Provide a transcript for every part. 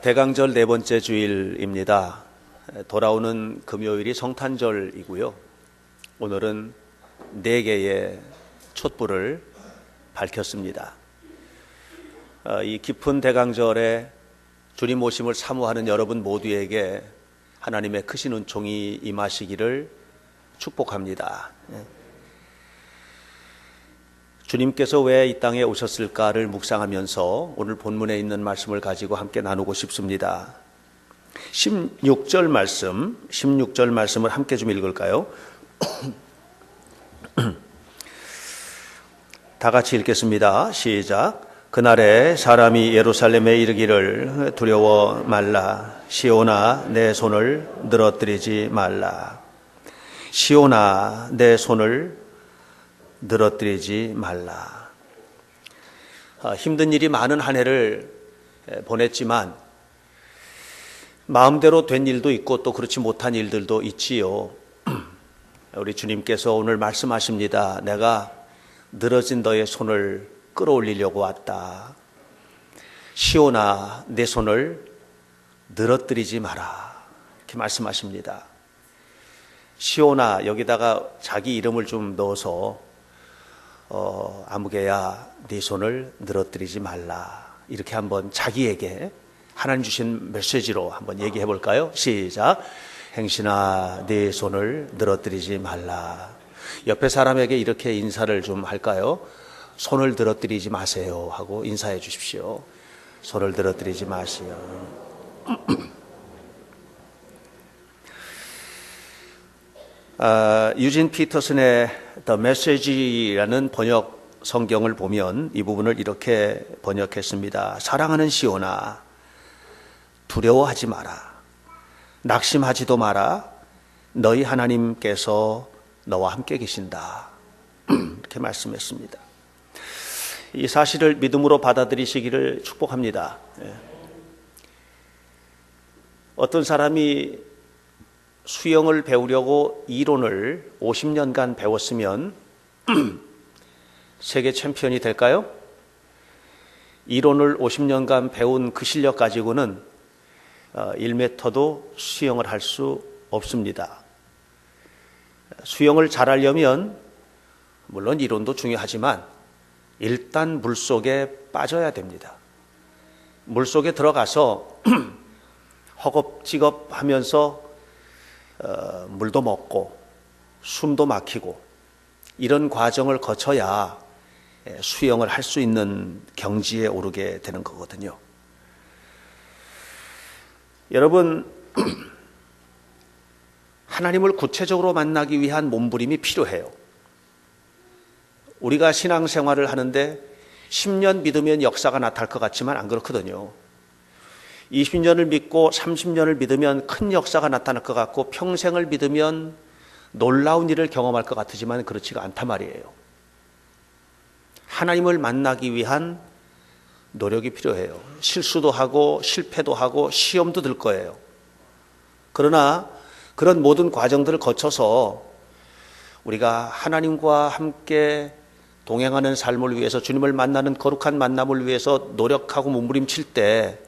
대강절 네 번째 주일입니다. 돌아오는 금요일이 성탄절이고요. 오늘은 네 개의 촛불을 밝혔습니다. 이 깊은 대강절에 주님 오심을 사모하는 여러분 모두에게 하나님의 크신 은총이 임하시기를 축복합니다. 주님께서 왜 이 땅에 오셨을까를 묵상하면서 오늘 본문에 있는 말씀을 가지고 함께 나누고 싶습니다. 16절 말씀을 함께 좀 읽을까요? 다 같이 읽겠습니다. 시작. 그날에 사람이 예루살렘에 이르기를 두려워 말라. 시온아 내 손을 늘어뜨리지 말라. 시온아 내 손을 늘어뜨리지 말라. 힘든 일이 많은 한 해를 보냈지만 마음대로 된 일도 있고 또 그렇지 못한 일들도 있지요. 우리 주님께서 오늘 말씀하십니다. 내가 늘어진 너의 손을 끌어올리려고 왔다. 시온아 내 손을 늘어뜨리지 마라. 이렇게 말씀하십니다. 시온아, 여기다가 자기 이름을 좀 넣어서 아무개야 네 손을 늘어뜨리지 말라. 이렇게 한번 자기에게 하나님 주신 메시지로 한번 얘기해 볼까요? 시작. 행신아 네 손을 늘어뜨리지 말라. 옆에 사람에게 이렇게 인사를 좀 할까요? 손을 늘어뜨리지 마세요 하고 인사해 주십시오. 손을 늘어뜨리지 마세요. 유진 피터슨의 The Message라는 번역 성경을 보면 이 부분을 이렇게 번역했습니다. 사랑하는 시온아, 두려워하지 마라. 낙심하지도 마라. 너희 하나님께서 너와 함께 계신다. 이렇게 말씀했습니다. 이 사실을 믿음으로 받아들이시기를 축복합니다. 어떤 사람이 수영을 배우려고 이론을 50년간 배웠으면 세계 챔피언이 될까요? 이론을 50년간 배운 그 실력 가지고는 1m도 수영을 할 수 없습니다. 수영을 잘하려면 물론 이론도 중요하지만 일단 물속에 빠져야 됩니다. 물속에 들어가서 허겁지겁 하면서 물도 먹고 숨도 막히고 이런 과정을 거쳐야 수영을 할 수 있는 경지에 오르게 되는 거거든요. 여러분, 하나님을 구체적으로 만나기 위한 몸부림이 필요해요. 우리가 신앙생활을 하는데 10년 믿으면 역사가 나타날 것 같지만 안 그렇거든요. 20년을 믿고 30년을 믿으면 큰 역사가 나타날 것 같고 평생을 믿으면 놀라운 일을 경험할 것 같지만 그렇지가 않단 말이에요. 하나님을 만나기 위한 노력이 필요해요. 실수도 하고 실패도 하고 시험도 들 거예요. 그러나 그런 모든 과정들을 거쳐서 우리가 하나님과 함께 동행하는 삶을 위해서 주님을 만나는 거룩한 만남을 위해서 노력하고 몸부림칠 때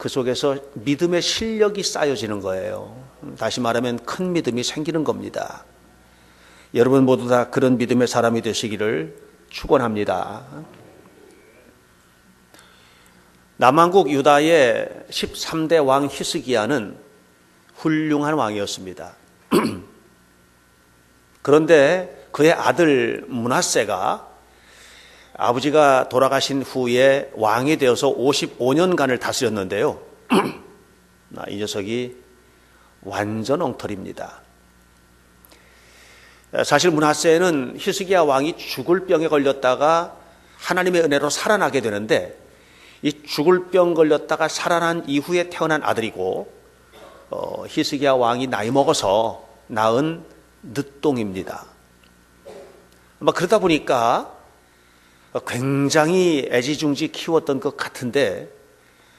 그 속에서 믿음의 실력이 쌓여지는 거예요. 다시 말하면 큰 믿음이 생기는 겁니다. 여러분 모두 다 그런 믿음의 사람이 되시기를 축원합니다. 남왕국 유다의 13대 왕 히스기야는 훌륭한 왕이었습니다. 그런데 그의 아들 므낫세가 아버지가 돌아가신 후에 왕이 되어서 55년간을 다스렸는데요. 이 녀석이 완전 엉터리입니다. 사실 므낫세는 히스기야 왕이 죽을 병에 걸렸다가 하나님의 은혜로 살아나게 되는데 이 죽을 병 걸렸다가 살아난 이후에 태어난 아들이고 히스기야 왕이 나이 먹어서 낳은 늦동입니다. 그러다 보니까 굉장히 애지중지 키웠던 것 같은데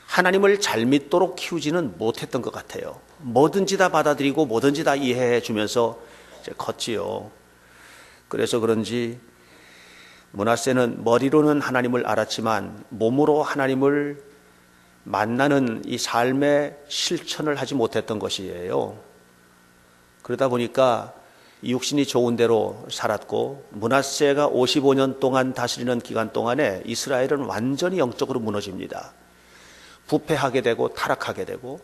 하나님을 잘 믿도록 키우지는 못했던 것 같아요. 뭐든지 다 받아들이고 뭐든지 다 이해해 주면서 이제 컸지요. 그래서 그런지 므낫세는 머리로는 하나님을 알았지만 몸으로 하나님을 만나는 이 삶의 실천을 하지 못했던 것이에요. 그러다 보니까 육신이 좋은 대로 살았고, 므낫세가 55년 동안 다스리는 기간 동안에 이스라엘은 완전히 영적으로 무너집니다. 부패하게 되고 타락하게 되고,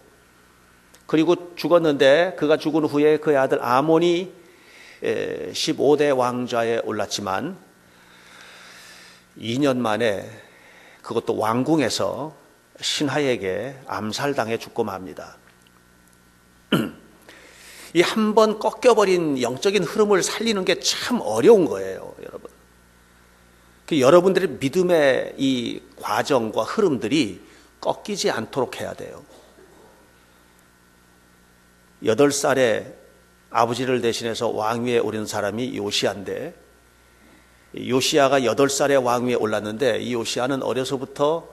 그리고 죽었는데 그가 죽은 후에 그의 아들 아몬이 15대 왕좌에 올랐지만 2년 만에 그것도 왕궁에서 신하에게 암살당해 죽고 맙니다. 이 한 번 꺾여버린 영적인 흐름을 살리는 게 참 어려운 거예요, 여러분. 여러분들의 믿음의 이 과정과 흐름들이 꺾이지 않도록 해야 돼요. 8살에 아버지를 대신해서 왕위에 오른 사람이 요시야인데, 요시야가 8살에 왕위에 올랐는데 이 요시야는 어려서부터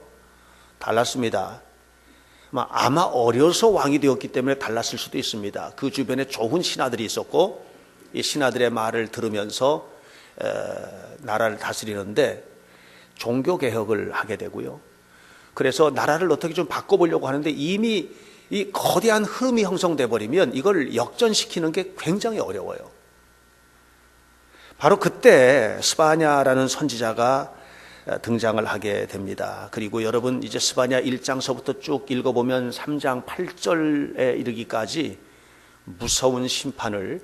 달랐습니다. 아마 어려서 왕이 되었기 때문에 달랐을 수도 있습니다. 그 주변에 좋은 신하들이 있었고, 이 신하들의 말을 들으면서 나라를 다스리는데 종교개혁을 하게 되고요. 그래서 나라를 어떻게 좀 바꿔보려고 하는데 이미 이 거대한 흐름이 형성돼 버리면 이걸 역전시키는 게 굉장히 어려워요. 바로 그때 스바냐라는 선지자가 등장을 하게 됩니다. 그리고 여러분 이제 스바냐 1장서부터 쭉 읽어보면 3장 8절에 이르기까지 무서운 심판을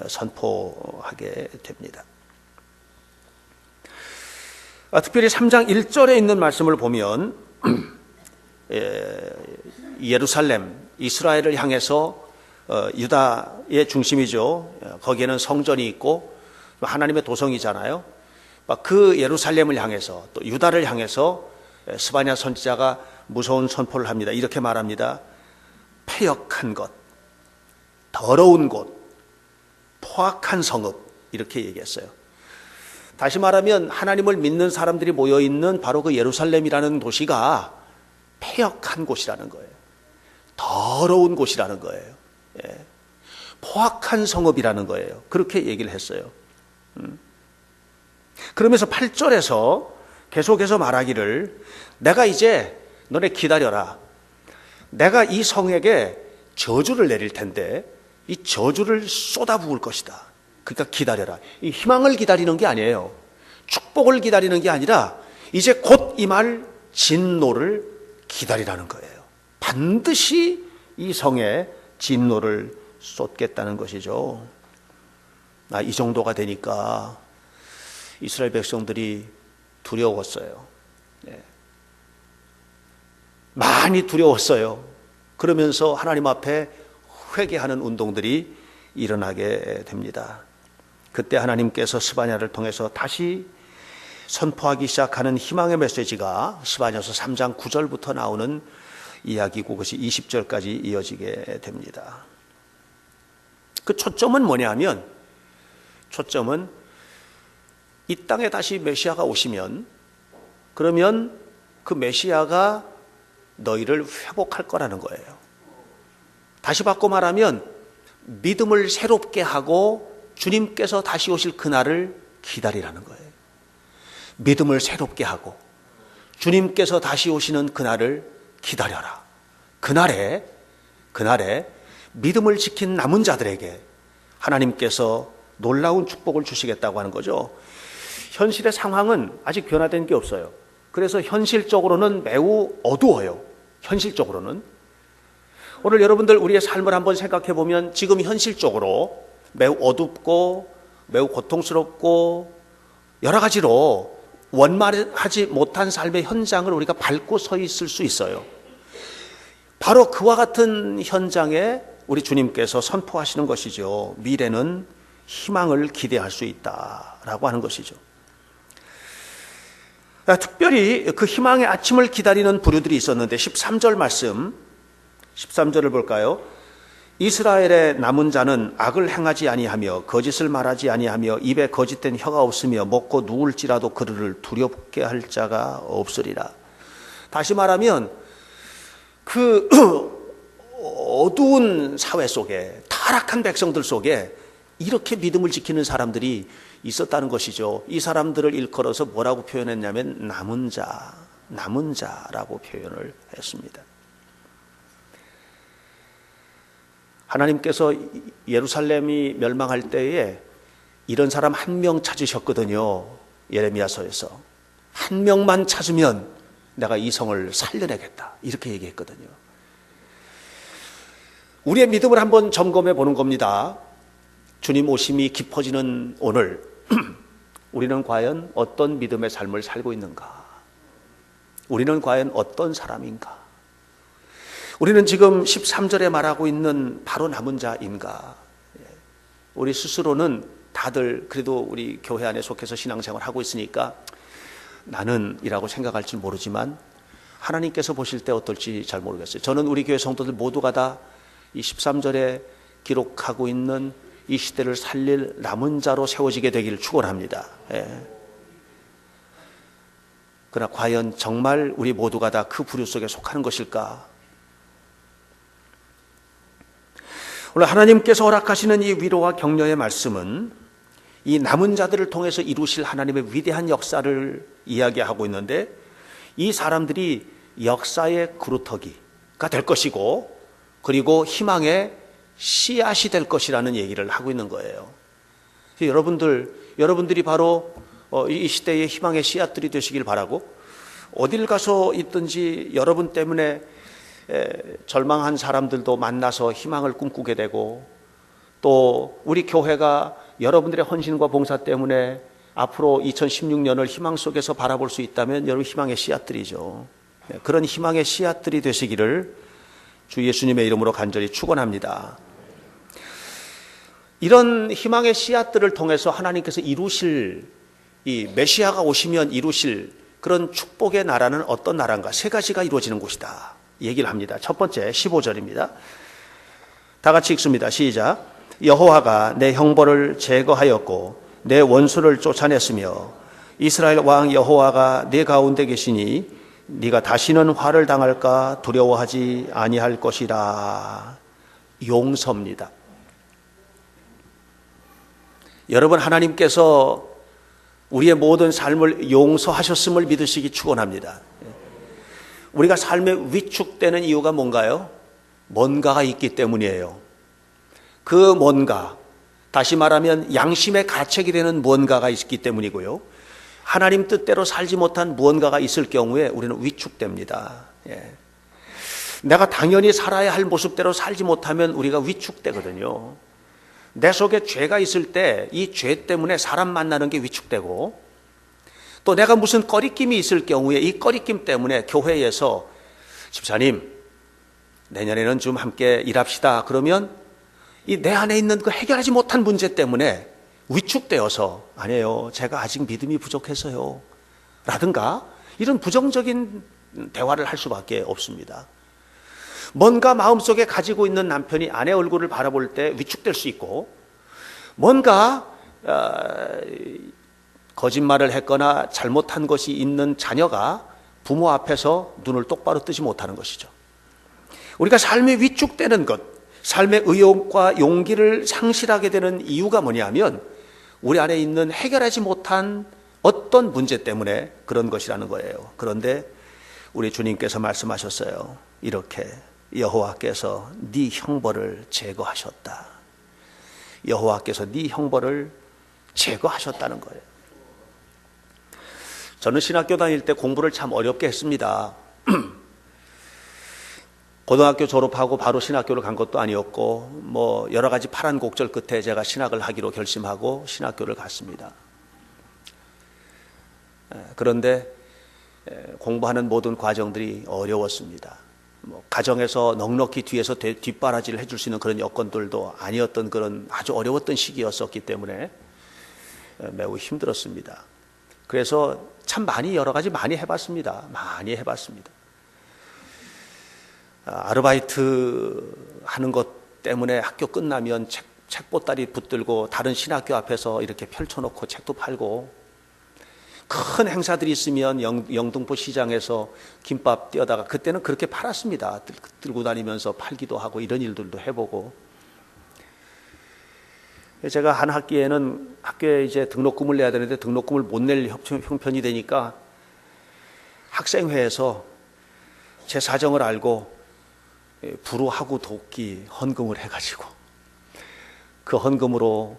선포하게 됩니다. 특별히 3장 1절에 있는 말씀을 보면 예루살렘, 이스라엘을 향해서 유다의 중심이죠. 거기에는 성전이 있고 하나님의 도성이잖아요. 그 예루살렘을 향해서 또 유다를 향해서 스바냐 선지자가 무서운 선포를 합니다. 이렇게 말합니다. 패역한 것, 더러운 곳, 포악한 성읍, 이렇게 얘기했어요. 다시 말하면 하나님을 믿는 사람들이 모여있는 바로 그 예루살렘이라는 도시가 패역한 곳이라는 거예요. 더러운 곳이라는 거예요. 포악한 성읍이라는 거예요. 그렇게 얘기를 했어요. 그러면서 8절에서 계속해서 말하기를, 내가 이제 너네 기다려라. 내가 이 성에게 저주를 내릴 텐데 이 저주를 쏟아부을 것이다. 그러니까 기다려라. 이 희망을 기다리는 게 아니에요. 축복을 기다리는 게 아니라 이제 곧 임할 진노를 기다리라는 거예요. 반드시 이 성에 진노를 쏟겠다는 것이죠. 이 정도가 되니까 이스라엘 백성들이 두려웠어요. 많이 두려웠어요. 그러면서 하나님 앞에 회개하는 운동들이 일어나게 됩니다. 그때 하나님께서 스바냐를 통해서 다시 선포하기 시작하는 희망의 메시지가 스바냐서 3장 9절부터 나오는 이야기고 그것이 20절까지 이어지게 됩니다. 그 초점은 뭐냐면, 초점은 이 땅에 다시 메시아가 오시면, 그러면 그 메시아가 너희를 회복할 거라는 거예요. 다시 바꿔 말하면 믿음을 새롭게 하고 주님께서 다시 오실 그날을 기다리라는 거예요. 믿음을 새롭게 하고 주님께서 다시 오시는 그날을 기다려라. 그날에 믿음을 지킨 남은 자들에게 하나님께서 놀라운 축복을 주시겠다고 하는 거죠. 현실의 상황은 아직 변화된 게 없어요. 그래서 현실적으로는 매우 어두워요. 현실적으로는. 오늘 여러분들 우리의 삶을 한번 생각해 보면 지금 현실적으로 매우 어둡고 매우 고통스럽고 여러 가지로 원만하지 못한 삶의 현장을 우리가 밟고 서 있을 수 있어요. 바로 그와 같은 현장에 우리 주님께서 선포하시는 것이죠. 미래는 희망을 기대할 수 있다라고 하는 것이죠. 특별히 그 희망의 아침을 기다리는 부류들이 있었는데 13절 말씀, 13절을 볼까요? 이스라엘의 남은 자는 악을 행하지 아니하며 거짓을 말하지 아니하며 입에 거짓된 혀가 없으며 먹고 누울지라도 그들을 두렵게 할 자가 없으리라. 다시 말하면 그 어두운 사회 속에, 타락한 백성들 속에 이렇게 믿음을 지키는 사람들이 있었다는 것이죠. 이 사람들을 일컬어서 뭐라고 표현했냐면 남은 자, 남은 자라고 표현을 했습니다. 하나님께서 예루살렘이 멸망할 때에 이런 사람 한 명 찾으셨거든요. 예레미야서에서 한 명만 찾으면 내가 이 성을 살려내겠다, 이렇게 얘기했거든요. 우리의 믿음을 한번 점검해 보는 겁니다. 주님 오심이 깊어지는 오늘 우리는 과연 어떤 믿음의 삶을 살고 있는가? 우리는 과연 어떤 사람인가? 우리는 지금 13절에 말하고 있는 바로 남은 자인가? 우리 스스로는 다들 그래도 우리 교회 안에 속해서 신앙생활을 하고 있으니까 나는 이라고 생각할지 모르지만 하나님께서 보실 때 어떨지 잘 모르겠어요. 저는 우리 교회 성도들 모두가 다 이 13절에 기록하고 있는 이 시대를 살릴 남은 자로 세워지게 되기를 축원합니다. 그러나 과연 정말 우리 모두가 다 그 부류 속에 속하는 것일까? 오늘 하나님께서 허락하시는 이 위로와 격려의 말씀은 이 남은 자들을 통해서 이루실 하나님의 위대한 역사를 이야기하고 있는데, 이 사람들이 역사의 그루터기가 될 것이고 그리고 희망의 씨앗이 될 것이라는 얘기를 하고 있는 거예요. 여러분들이 바로 이 시대의 희망의 씨앗들이 되시길 바라고, 어딜 가서 있든지 여러분 때문에 절망한 사람들도 만나서 희망을 꿈꾸게 되고, 또 우리 교회가 여러분들의 헌신과 봉사 때문에 앞으로 2016년을 희망 속에서 바라볼 수 있다면 여러분 희망의 씨앗들이죠. 그런 희망의 씨앗들이 되시기를 주 예수님의 이름으로 간절히 축원합니다. 이런 희망의 씨앗들을 통해서 하나님께서 이루실, 이 메시아가 오시면 이루실 그런 축복의 나라는 어떤 나라인가? 세 가지가 이루어지는 곳이다 얘기를 합니다. 첫 번째 15절입니다. 다 같이 읽습니다. 시작. 여호와가 내 형벌을 제거하였고 내 원수를 쫓아냈으며 이스라엘 왕 여호와가 내 가운데 계시니 네가 다시는 화를 당할까 두려워하지 아니할 것이라. 용서입니다. 여러분, 하나님께서 우리의 모든 삶을 용서하셨음을 믿으시기 축원합니다. 우리가 삶에 위축되는 이유가 뭔가요? 뭔가가 있기 때문이에요. 그 뭔가, 다시 말하면 양심의 가책이 되는 뭔가가 있기 때문이고요. 하나님 뜻대로 살지 못한 무언가가 있을 경우에 우리는 위축됩니다. 내가 당연히 살아야 할 모습대로 살지 못하면 우리가 위축되거든요. 내 속에 죄가 있을 때 이 죄 때문에 사람 만나는 게 위축되고, 또 내가 무슨 꺼리낌이 있을 경우에 이 꺼리낌 때문에 교회에서 집사님 내년에는 좀 함께 일합시다 그러면 이 내 안에 있는 그 해결하지 못한 문제 때문에 위축되어서 아니에요, 제가 아직 믿음이 부족해서요 라든가 이런 부정적인 대화를 할 수밖에 없습니다. 뭔가 마음속에 가지고 있는 남편이 아내 얼굴을 바라볼 때 위축될 수 있고, 뭔가 거짓말을 했거나 잘못한 것이 있는 자녀가 부모 앞에서 눈을 똑바로 뜨지 못하는 것이죠. 우리가 삶에 위축되는 것, 삶의 의욕과 용기를 상실하게 되는 이유가 뭐냐면 우리 안에 있는 해결하지 못한 어떤 문제 때문에 그런 것이라는 거예요. 그런데 우리 주님께서 말씀하셨어요. 이렇게 여호와께서 네 형벌을 제거하셨다. 여호와께서 네 형벌을 제거하셨다는 거예요. 저는 신학교 다닐 때 공부를 참 어렵게 했습니다. 고등학교 졸업하고 바로 신학교를 간 것도 아니었고, 뭐 여러 가지 파란곡절 끝에 제가 신학을 하기로 결심하고 신학교를 갔습니다. 그런데 공부하는 모든 과정들이 어려웠습니다. 뭐 가정에서 넉넉히 뒤에서 뒷바라지를 해줄 수 있는 그런 여건들도 아니었던 그런 아주 어려웠던 시기였었기 때문에 매우 힘들었습니다. 그래서 참 여러 가지 많이 해봤습니다. 많이 해봤습니다. 아르바이트 하는 것 때문에 학교 끝나면 책보따리 붙들고 다른 신학교 앞에서 이렇게 펼쳐놓고 책도 팔고, 큰 행사들이 있으면 영등포 시장에서 김밥 띄어다가 그때는 그렇게 팔았습니다. 들고 다니면서 팔기도 하고 이런 일들도 해보고, 제가 한 학기에는 학교에 이제 등록금을 내야 되는데 등록금을 못 낼 형편이 되니까 학생회에서 제 사정을 알고 불우하구 돕기 헌금을 해가지고 그 헌금으로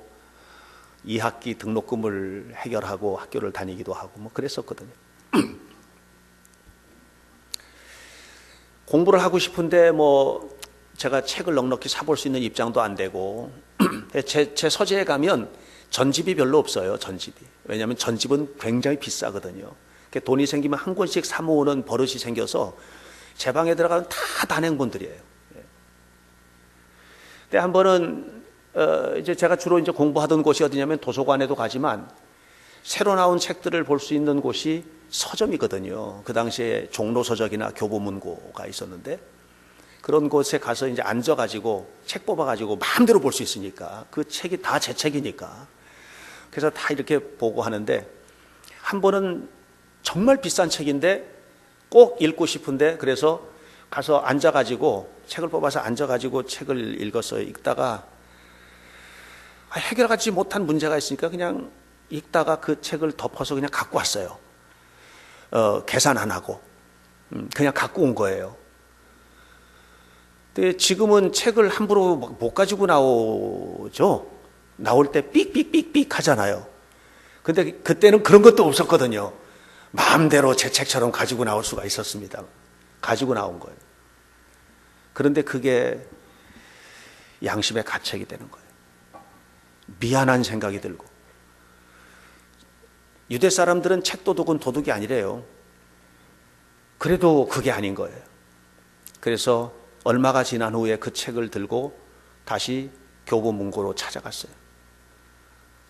2학기 등록금을 해결하고 학교를 다니기도 하고 뭐 그랬었거든요. 공부를 하고 싶은데 뭐 제가 책을 넉넉히 사볼 수 있는 입장도 안 되고 제 서재에 가면 전집이 별로 없어요. 전집이. 왜냐하면 전집은 굉장히 비싸거든요. 돈이 생기면 한 권씩 사 모으는 버릇이 생겨서 제 방에 들어가면 다 단행본들이에요. 근데 한 번은 이제 제가 주로 이제 공부하던 곳이 어디냐면 도서관에도 가지만 새로 나온 책들을 볼 수 있는 곳이 서점이거든요. 그 당시에 종로서적이나 교보문고가 있었는데 그런 곳에 가서 이제 앉아가지고 책 뽑아가지고 마음대로 볼 수 있으니까 그 책이 다 제 책이니까 그래서 다 이렇게 보고 하는데 한 번은 정말 비싼 책인데 꼭 읽고 싶은데 그래서 가서 앉아가지고 책을 뽑아서 앉아가지고 책을 읽었어요. 읽다가 해결하지 못한 문제가 있으니까 그냥 읽다가 그 책을 덮어서 그냥 갖고 왔어요. 계산 안 하고 그냥 갖고 온 거예요. 근데 지금은 책을 함부로 못 가지고 나오죠. 나올 때 삑삑삑삑 하잖아요. 근데 그때는 그런 것도 없었거든요. 마음대로 제 책처럼 가지고 나올 수가 있었습니다. 가지고 나온 거예요. 그런데 그게 양심의 가책이 되는 거예요. 미안한 생각이 들고. 유대 사람들은 책 도둑은 도둑이 아니래요. 그래도 그게 아닌 거예요. 그래서 얼마가 지난 후에 그 책을 들고 다시 교보문고로 찾아갔어요.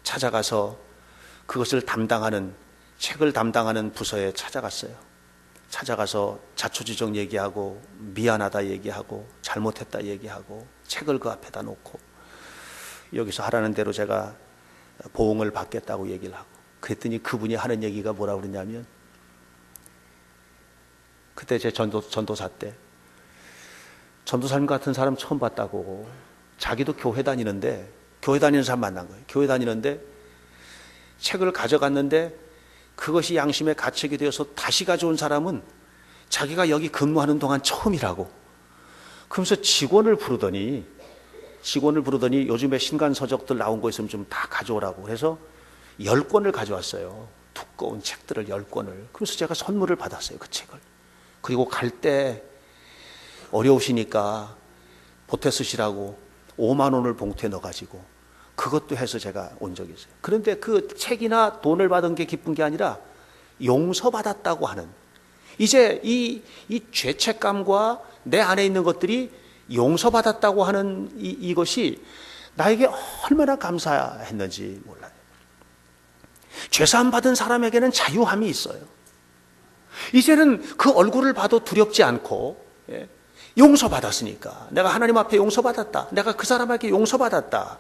찾아가서 그것을 담당하는 책을 담당하는 부서에 찾아갔어요. 찾아가서 자초지종 얘기하고 미안하다 얘기하고 잘못했다 얘기하고 책을 그 앞에다 놓고 여기서 하라는 대로 제가 보응을 받겠다고 얘기를 하고 그랬더니 그분이 하는 얘기가 뭐라고 그러냐면 그때 제 전도사 때 전도사님 같은 사람 처음 봤다고 자기도 교회 다니는데 교회 다니는 사람 만난 거예요. 교회 다니는데 책을 가져갔는데 그것이 양심의 가책이 되어서 다시 가져온 사람은 자기가 여기 근무하는 동안 처음이라고. 그러면서 직원을 부르더니 요즘에 신간 서적들 나온 거 있으면 좀 다 가져오라고 그래서 10권을 가져왔어요. 두꺼운 책들을 10권을. 그래서 제가 선물을 받았어요. 그 책을. 그리고 갈 때 어려우시니까 보태 쓰시라고 5만 원을 봉투에 넣어가지고 그것도 해서 제가 온 적이 있어요. 그런데 그 책이나 돈을 받은 게 기쁜 게 아니라 용서받았다고 하는 이제 이 죄책감과 내 안에 있는 것들이 용서받았다고 하는 이것이 나에게 얼마나 감사했는지 몰라요. 죄사함 받은 사람에게는 자유함이 있어요. 이제는 그 얼굴을 봐도 두렵지 않고 용서받았으니까 내가 하나님 앞에 용서받았다. 내가 그 사람에게 용서받았다.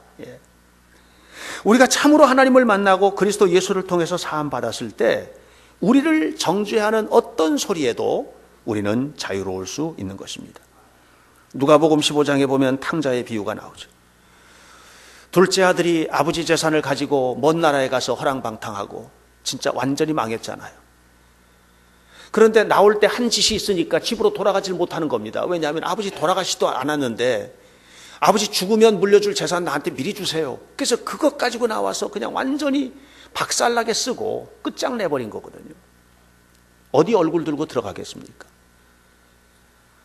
우리가 참으로 하나님을 만나고 그리스도 예수를 통해서 사함 받았을 때 우리를 정죄하는 어떤 소리에도 우리는 자유로울 수 있는 것입니다. 누가복음 15장에 보면 탕자의 비유가 나오죠. 둘째 아들이 아버지 재산을 가지고 먼 나라에 가서 허랑방탕하고 진짜 완전히 망했잖아요. 그런데 나올 때 한 짓이 있으니까 집으로 돌아가질 못하는 겁니다. 왜냐하면 아버지 돌아가시지도 않았는데 아버지 죽으면 물려줄 재산 나한테 미리 주세요. 그래서 그것 가지고 나와서 그냥 완전히 박살나게 쓰고 끝장내버린 거거든요. 어디 얼굴 들고 들어가겠습니까?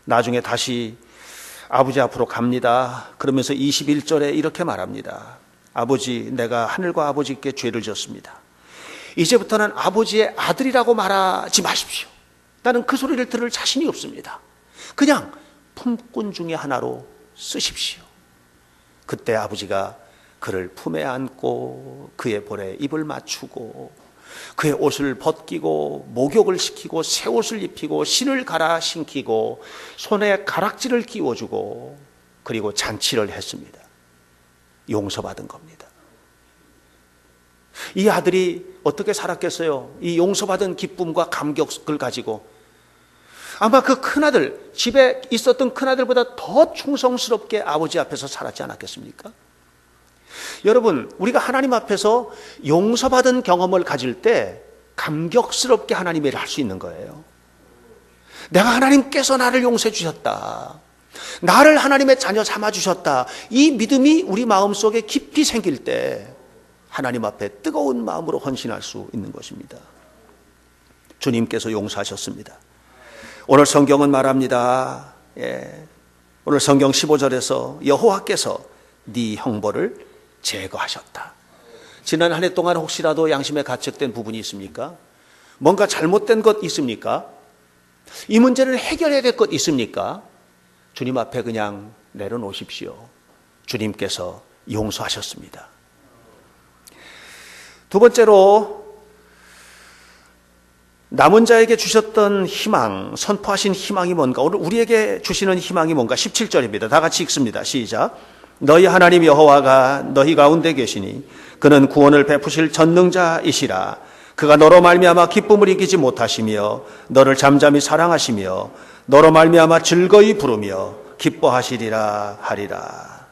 나중에 다시 아버지 앞으로 갑니다. 그러면서 21절에 이렇게 말합니다. 아버지, 내가 하늘과 아버지께 죄를 졌습니다. 이제부터는 아버지의 아들이라고 말하지 마십시오. 나는 그 소리를 들을 자신이 없습니다. 그냥 품꾼 중에 하나로 쓰십시오. 그때 아버지가 그를 품에 안고 그의 볼에 입을 맞추고 그의 옷을 벗기고 목욕을 시키고 새 옷을 입히고 신을 갈아 신기고 손에 가락지를 끼워주고 그리고 잔치를 했습니다. 용서받은 겁니다. 이 아들이 어떻게 살았겠어요? 이 용서받은 기쁨과 감격을 가지고 아마 그 큰아들, 집에 있었던 큰아들보다 더 충성스럽게 아버지 앞에서 살았지 않았겠습니까? 여러분, 우리가 하나님 앞에서 용서받은 경험을 가질 때 감격스럽게 하나님의 일을 할 수 있는 거예요. 내가 하나님께서 나를 용서해 주셨다. 나를 하나님의 자녀 삼아 주셨다. 이 믿음이 우리 마음속에 깊이 생길 때 하나님 앞에 뜨거운 마음으로 헌신할 수 있는 것입니다. 주님께서 용서하셨습니다. 오늘 성경은 말합니다. 오늘 성경 15절에서 여호와께서 네 형벌을 제거하셨다. 지난 한 해 동안 혹시라도 양심에 가책된 부분이 있습니까? 뭔가 잘못된 것 있습니까? 이 문제를 해결해야 될 것 있습니까? 주님 앞에 그냥 내려놓으십시오. 주님께서 용서하셨습니다. 두 번째로 남은 자에게 주셨던 희망, 선포하신 희망이 뭔가, 오늘 우리에게 주시는 희망이 뭔가 17절입니다. 다 같이 읽습니다. 시작. 너희 하나님 여호와가 너희 가운데 계시니 그는 구원을 베푸실 전능자이시라. 그가 너로 말미암아 기쁨을 이기지 못하시며 너를 잠잠히 사랑하시며 너로 말미암아 즐거이 부르며 기뻐하시리라 하리라.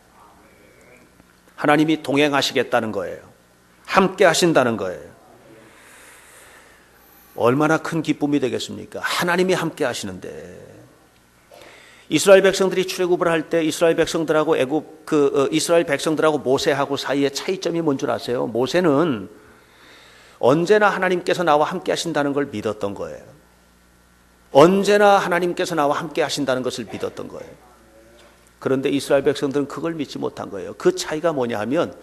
하나님이 동행하시겠다는 거예요. 함께 하신다는 거예요. 얼마나 큰 기쁨이 되겠습니까? 하나님이 함께 하시는데. 이스라엘 백성들이 출애굽을 할 때 이스라엘 백성들하고 이스라엘 백성들하고 모세하고 사이의 차이점이 뭔 줄 아세요? 모세는 언제나 하나님께서 나와 함께 하신다는 걸 믿었던 거예요. 언제나 하나님께서 나와 함께 하신다는 것을 믿었던 거예요. 그런데 이스라엘 백성들은 그걸 믿지 못한 거예요. 그 차이가 뭐냐 하면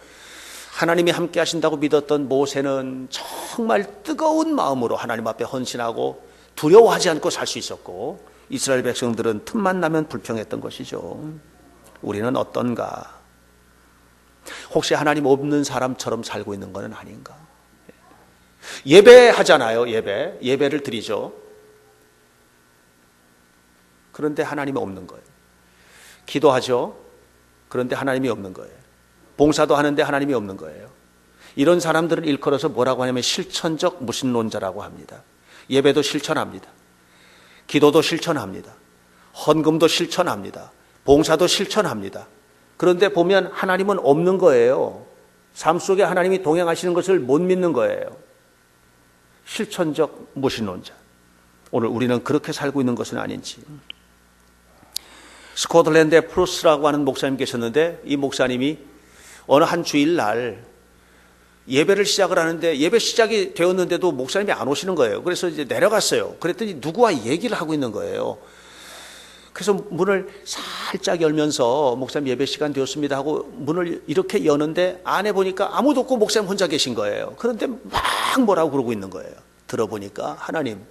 하나님이 함께 하신다고 믿었던 모세는 정말 뜨거운 마음으로 하나님 앞에 헌신하고 두려워하지 않고 살 수 있었고, 이스라엘 백성들은 틈만 나면 불평했던 것이죠. 우리는 어떤가? 혹시 하나님 없는 사람처럼 살고 있는 것은 아닌가? 예배하잖아요. 예배를 드리죠. 그런데 하나님이 없는 거예요. 기도하죠. 그런데 하나님이 없는 거예요. 봉사도 하는데 하나님이 없는 거예요. 이런 사람들은 일컬어서 뭐라고 하냐면 실천적 무신론자라고 합니다. 예배도 실천합니다. 기도도 실천합니다. 헌금도 실천합니다. 봉사도 실천합니다. 그런데 보면 하나님은 없는 거예요. 삶 속에 하나님이 동행하시는 것을 못 믿는 거예요. 실천적 무신론자. 오늘 우리는 그렇게 살고 있는 것은 아닌지. 스코틀랜드에 프루스라고 하는 목사님 계셨는데, 이 목사님이 어느 한 주일날 예배를 시작을 하는데 예배 시작이 되었는데도 목사님이 안 오시는 거예요. 그래서 이제 내려갔어요. 그랬더니 누구와 얘기를 하고 있는 거예요. 그래서 문을 살짝 열면서 목사님 예배 시간 되었습니다 하고 문을 이렇게 여는데 안에 보니까 아무도 없고 목사님 혼자 계신 거예요. 그런데 막 뭐라고 그러고 있는 거예요. 들어보니까 하나님,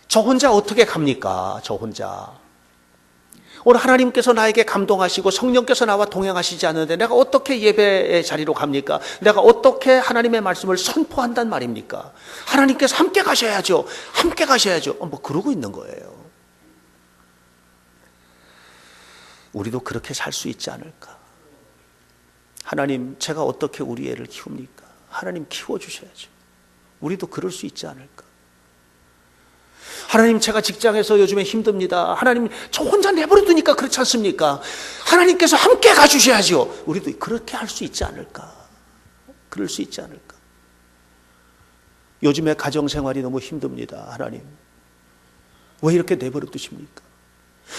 저 혼자 어떻게 갑니까? 저 혼자. 오늘 하나님께서 나에게 감동하시고 성령께서 나와 동행하시지 않는데 내가 어떻게 예배의 자리로 갑니까? 내가 어떻게 하나님의 말씀을 선포한단 말입니까? 하나님께서 함께 가셔야죠. 함께 가셔야죠. 뭐 그러고 있는 거예요. 우리도 그렇게 살 수 있지 않을까? 하나님, 제가 어떻게 우리 애를 키웁니까? 하나님 키워주셔야죠. 우리도 그럴 수 있지 않을까? 하나님, 제가 직장에서 요즘에 힘듭니다. 하나님, 저 혼자 내버려 두니까 그렇지 않습니까? 하나님께서 함께 가주셔야죠. 우리도 그렇게 할 수 있지 않을까? 그럴 수 있지 않을까? 요즘에 가정생활이 너무 힘듭니다. 하나님, 왜 이렇게 내버려 두십니까?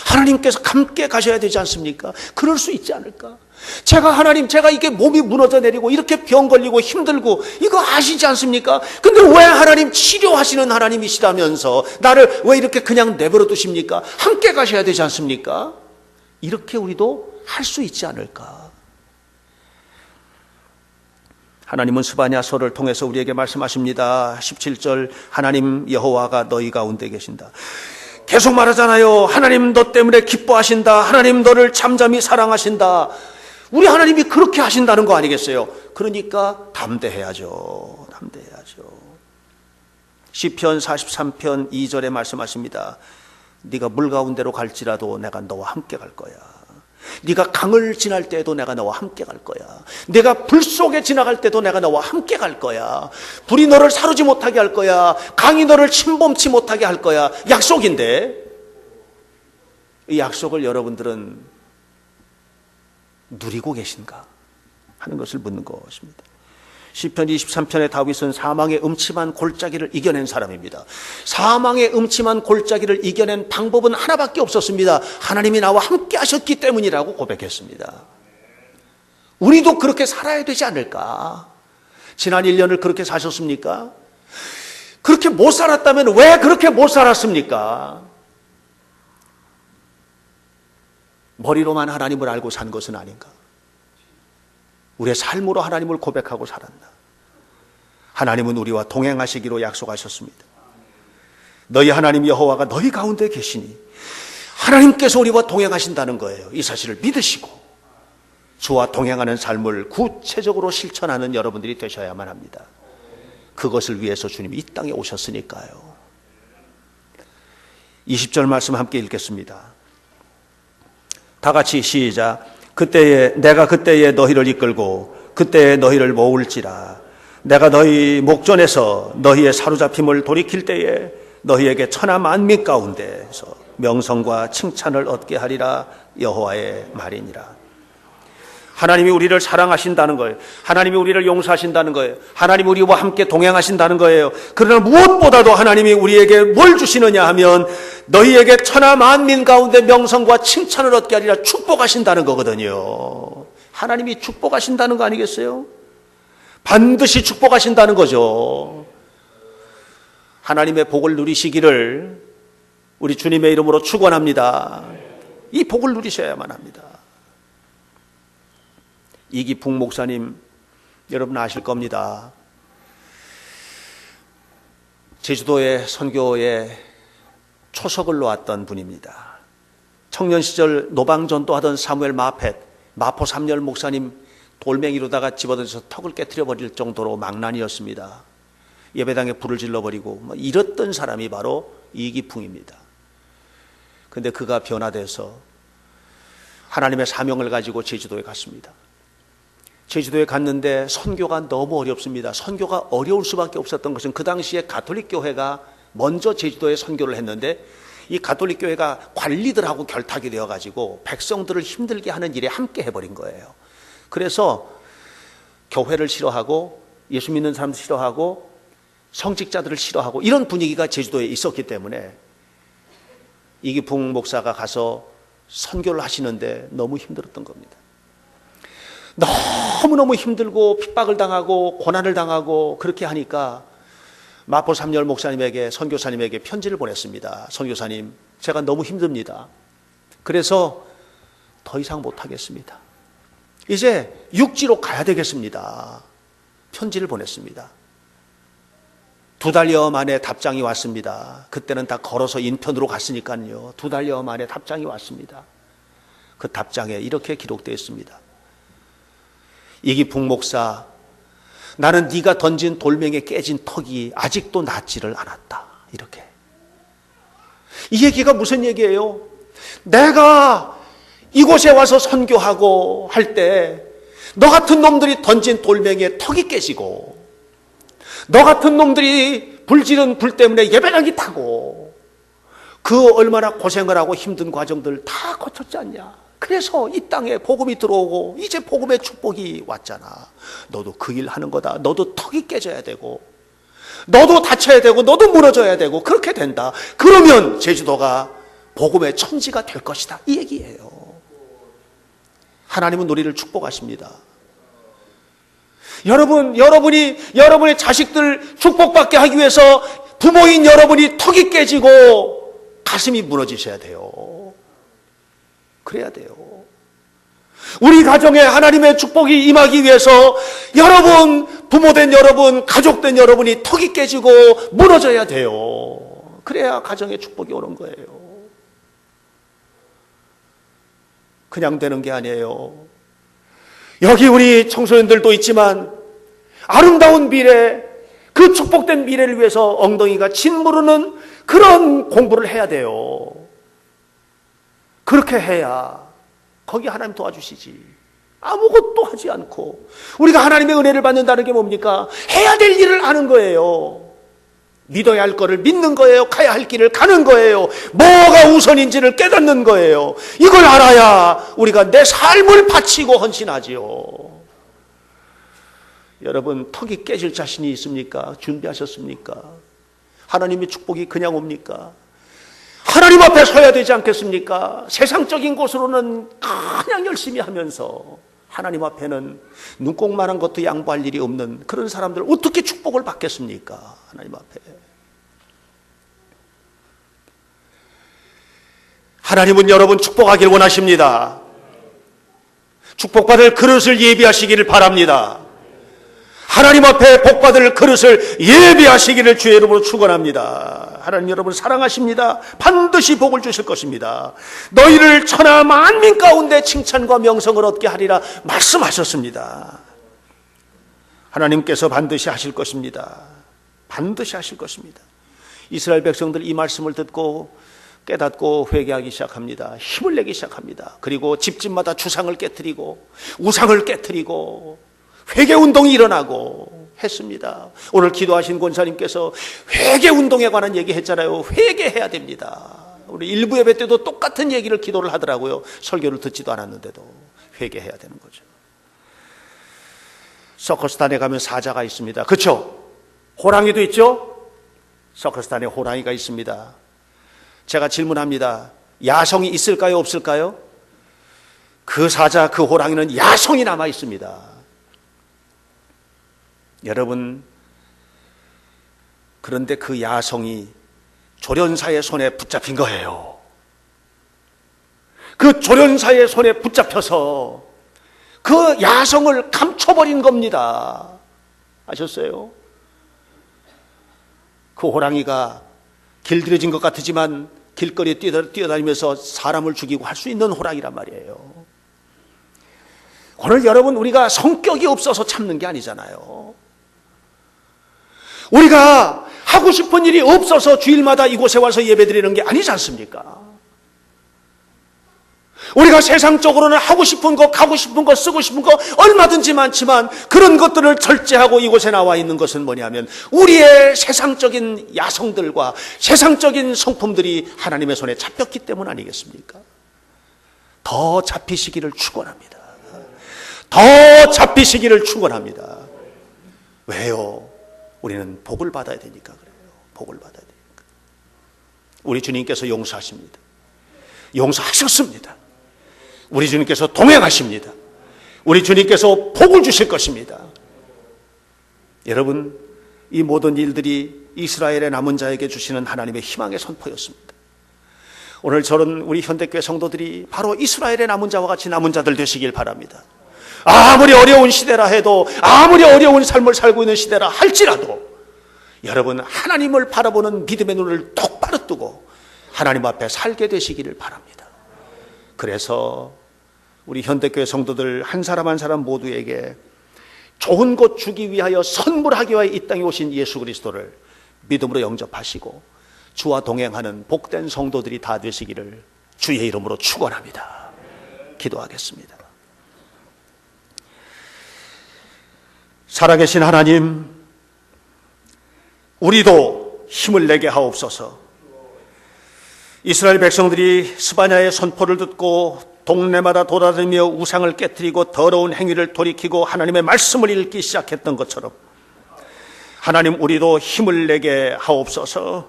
하나님께서 함께 가셔야 되지 않습니까? 그럴 수 있지 않을까? 하나님, 제가 이게 몸이 무너져 내리고 이렇게 병 걸리고 힘들고 이거 아시지 않습니까? 근데 왜 하나님 치료하시는 하나님이시다면서 나를 왜 이렇게 그냥 내버려 두십니까? 함께 가셔야 되지 않습니까? 이렇게 우리도 할 수 있지 않을까? 하나님은 스바냐서를 통해서 우리에게 말씀하십니다. 17절, 하나님 여호와가 너희 가운데 계신다. 계속 말하잖아요. 하나님 너 때문에 기뻐하신다. 하나님 너를 잠잠히 사랑하신다. 우리 하나님이 그렇게 하신다는 거 아니겠어요? 그러니까 담대해야죠. 담대해야죠. 시편 43편 2절에 말씀하십니다. 네가 물 가운데로 갈지라도 내가 너와 함께 갈 거야. 네가 강을 지날 때에도 내가 너와 함께 갈 거야. 네가 불 속에 지나갈 때도 내가 너와 함께 갈 거야. 불이 너를 사르지 못하게 할 거야. 강이 너를 침범치 못하게 할 거야. 약속인데 이 약속을 여러분들은 누리고 계신가 하는 것을 묻는 것입니다. 시편 23편의 다윗은 사망의 음침한 골짜기를 이겨낸 사람입니다. 사망의 음침한 골짜기를 이겨낸 방법은 하나밖에 없었습니다. 하나님이 나와 함께 하셨기 때문이라고 고백했습니다. 우리도 그렇게 살아야 되지 않을까? 지난 1년을 그렇게 사셨습니까? 그렇게 못 살았다면 왜 그렇게 못 살았습니까? 머리로만 하나님을 알고 산 것은 아닌가? 우리의 삶으로 하나님을 고백하고 살았나? 하나님은 우리와 동행하시기로 약속하셨습니다. 너희 하나님 여호와가 너희 가운데 계시니 하나님께서 우리와 동행하신다는 거예요. 이 사실을 믿으시고 주와 동행하는 삶을 구체적으로 실천하는 여러분들이 되셔야만 합니다. 그것을 위해서 주님이 이 땅에 오셨으니까요. 20절 말씀 함께 읽겠습니다. 다 같이 시작. 내가 그때에 너희를 이끌고 그때에 너희를 모을지라. 내가 너희 목전에서 너희의 사로잡힘을 돌이킬 때에 너희에게 천하 만민 가운데서 명성과 칭찬을 얻게 하리라. 여호와의 말이니라. 하나님이 우리를 사랑하신다는 거예요. 하나님이 우리를 용서하신다는 거예요. 하나님이 우리와 함께 동행하신다는 거예요. 그러나 무엇보다도 하나님이 우리에게 뭘 주시느냐 하면 너희에게 천하 만민 가운데 명성과 칭찬을 얻게 하리라. 축복하신다는 거거든요. 하나님이 축복하신다는 거 아니겠어요? 반드시 축복하신다는 거죠. 하나님의 복을 누리시기를 우리 주님의 이름으로 축원합니다. 이 복을 누리셔야만 합니다. 이기풍 목사님, 여러분 아실 겁니다. 제주도의 선교에 초석을 놓았던 분입니다. 청년 시절 노방전도 하던 사무엘 마포 삼열 목사님 돌멩이로다가 집어던져서 턱을 깨트려 버릴 정도로 망난이었습니다. 예배당에 불을 질러버리고 이랬던 사람이 바로 이기풍입니다. 그런데 그가 변화돼서 하나님의 사명을 가지고 제주도에 갔습니다. 제주도에 갔는데 선교가 너무 어렵습니다. 선교가 어려울 수밖에 없었던 것은 그 당시에 가톨릭 교회가 먼저 제주도에 선교를 했는데 이 가톨릭 교회가 관리들하고 결탁이 되어가지고 백성들을 힘들게 하는 일에 함께 해버린 거예요. 그래서 교회를 싫어하고 예수 믿는 사람들 싫어하고 성직자들을 싫어하고 이런 분위기가 제주도에 있었기 때문에 이기풍 목사가 가서 선교를 하시는데 너무 힘들었던 겁니다. 너무너무 힘들고 핍박을 당하고 고난을 당하고 그렇게 하니까 마포 삼열 목사님에게 선교사님에게 편지를 보냈습니다. 선교사님, 제가 너무 힘듭니다. 그래서 더 이상 못하겠습니다. 이제 육지로 가야 되겠습니다. 편지를 보냈습니다. 2달여 만에 답장이 왔습니다. 그때는 다 걸어서 인편으로 갔으니까요. 2달여 만에 답장이 왔습니다. 그 답장에 이렇게 기록되어 있습니다. 이기풍 목사, 나는 네가 던진 돌멩이에 깨진 턱이 아직도 낫지를 않았다. 이렇게. 이 얘기가 무슨 얘기예요? 내가 이곳에 와서 선교하고 할 때 너 같은 놈들이 던진 돌멩이에 턱이 깨지고 너 같은 놈들이 불지른 불 때문에 예배당이 타고 그 얼마나 고생을 하고 힘든 과정들 다 거쳤지 않냐. 그래서 이 땅에 복음이 들어오고 이제 복음의 축복이 왔잖아. 너도 그 일 하는 거다. 너도 턱이 깨져야 되고 너도 다쳐야 되고 너도 무너져야 되고 그렇게 된다. 그러면 제주도가 복음의 천지가 될 것이다. 이 얘기예요. 하나님은 우리를 축복하십니다. 여러분의 자식들 축복받게 하기 위해서 부모인 여러분이 턱이 깨지고 가슴이 무너지셔야 돼요. 그래야 돼요. 우리 가정에 하나님의 축복이 임하기 위해서 여러분, 부모된 여러분, 가족된 여러분이 턱이 깨지고 무너져야 돼요. 그래야 가정에 축복이 오는 거예요. 그냥 되는 게 아니에요. 여기 우리 청소년들도 있지만 아름다운 미래, 그 축복된 미래를 위해서 엉덩이가 짓무르는 그런 공부를 해야 돼요. 그렇게 해야 거기 하나님 도와주시지. 아무것도 하지 않고 우리가 하나님의 은혜를 받는다는 게 뭡니까? 해야 될 일을 하는 거예요. 믿어야 할 거를 믿는 거예요. 가야 할 길을 가는 거예요. 뭐가 우선인지를 깨닫는 거예요. 이걸 알아야 우리가 내 삶을 바치고 헌신하지요. 여러분, 턱이 깨질 자신이 있습니까? 준비하셨습니까? 하나님의 축복이 그냥 옵니까? 하나님 앞에 서야 되지 않겠습니까? 세상적인 것으로는 그냥 열심히 하면서 하나님 앞에는 눈곱만한 것도 양보할 일이 없는 그런 사람들 어떻게 축복을 받겠습니까? 하나님 앞에. 하나님은 여러분 축복하길 원하십니다. 축복받을 그릇을 예비하시기를 바랍니다. 하나님 앞에 복받을 그릇을 예비하시기를 주의 이름으로 축원합니다. 하나님 여러분 사랑하십니다. 반드시 복을 주실 것입니다. 너희를 천하 만민 가운데 칭찬과 명성을 얻게 하리라 말씀하셨습니다. 하나님께서 반드시 하실 것입니다. 반드시 하실 것입니다. 이스라엘 백성들 이 말씀을 듣고 깨닫고 회개하기 시작합니다. 힘을 내기 시작합니다. 그리고 집집마다 주상을 깨트리고 우상을 깨트리고 회개운동이 일어나고 했습니다. 오늘 기도하신 권사님께서 회개운동에 관한 얘기 했잖아요. 회개해야 됩니다. 우리 일부 예배 때도 똑같은 얘기를 기도를 하더라고요. 설교를 듣지도 않았는데도 회개해야 되는 거죠. 서커스단에 가면 사자가 있습니다. 그렇죠? 호랑이도 있죠? 서커스단에 호랑이가 있습니다. 제가 질문합니다. 야성이 있을까요? 없을까요? 그 사자, 그 호랑이는 야성이 남아 있습니다. 여러분, 그런데 그 야성이 조련사의 손에 붙잡힌 거예요. 그 조련사의 손에 붙잡혀서 그 야성을 감춰버린 겁니다. 아셨어요? 그 호랑이가 길들여진 것 같지만 길거리에 뛰어다니면서 사람을 죽이고 할 수 있는 호랑이란 말이에요. 오늘 여러분, 우리가 성격이 없어서 참는 게 아니잖아요. 우리가 하고 싶은 일이 없어서 주일마다 이곳에 와서 예배드리는 게 아니지 않습니까? 우리가 세상적으로는 하고 싶은 거, 가고 싶은 거, 쓰고 싶은 거 얼마든지 많지만 그런 것들을 절제하고 이곳에 나와 있는 것은 뭐냐면 우리의 세상적인 야성들과 세상적인 성품들이 하나님의 손에 잡혔기 때문 아니겠습니까? 더 잡히시기를 축원합니다. 더 잡히시기를 축원합니다. 왜요? 우리는 복을 받아야 되니까 그래요. 복을 받아야 되니까. 우리 주님께서 용서하십니다. 용서하셨습니다. 우리 주님께서 동행하십니다. 우리 주님께서 복을 주실 것입니다. 여러분, 이 모든 일들이 이스라엘의 남은 자에게 주시는 하나님의 희망의 선포였습니다. 오늘 저는 우리 현대교회 성도들이 바로 이스라엘의 남은 자와 같이 남은 자들 되시길 바랍니다. 아무리 어려운 시대라 해도, 아무리 어려운 삶을 살고 있는 시대라 할지라도 여러분, 하나님을 바라보는 믿음의 눈을 똑바로 뜨고 하나님 앞에 살게 되시기를 바랍니다. 그래서 우리 현대교회 성도들 한 사람 한 사람 모두에게 좋은 것 주기 위하여 선물하기 위하여 이 땅에 오신 예수 그리스도를 믿음으로 영접하시고 주와 동행하는 복된 성도들이 다 되시기를 주의 이름으로 축원합니다. 기도하겠습니다. 살아계신 하나님, 우리도 힘을 내게 하옵소서. 이스라엘 백성들이 스바냐의 선포를 듣고 동네마다 돌아다니며 우상을 깨뜨리고 더러운 행위를 돌이키고 하나님의 말씀을 읽기 시작했던 것처럼 하나님, 우리도 힘을 내게 하옵소서.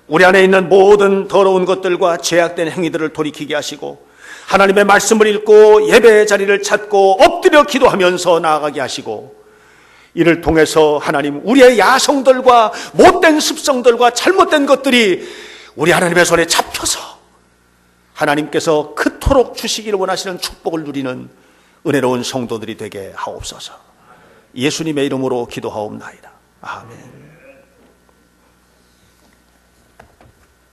우리 안에 있는 모든 더러운 것들과 죄악된 행위들을 돌이키게 하시고 하나님의 말씀을 읽고 예배의 자리를 찾고 엎드려 기도하면서 나아가게 하시고, 이를 통해서 하나님, 우리의 야성들과 못된 습성들과 잘못된 것들이 우리 하나님의 손에 잡혀서 하나님께서 그토록 주시기를 원하시는 축복을 누리는 은혜로운 성도들이 되게 하옵소서. 예수님의 이름으로 기도하옵나이다. 아멘.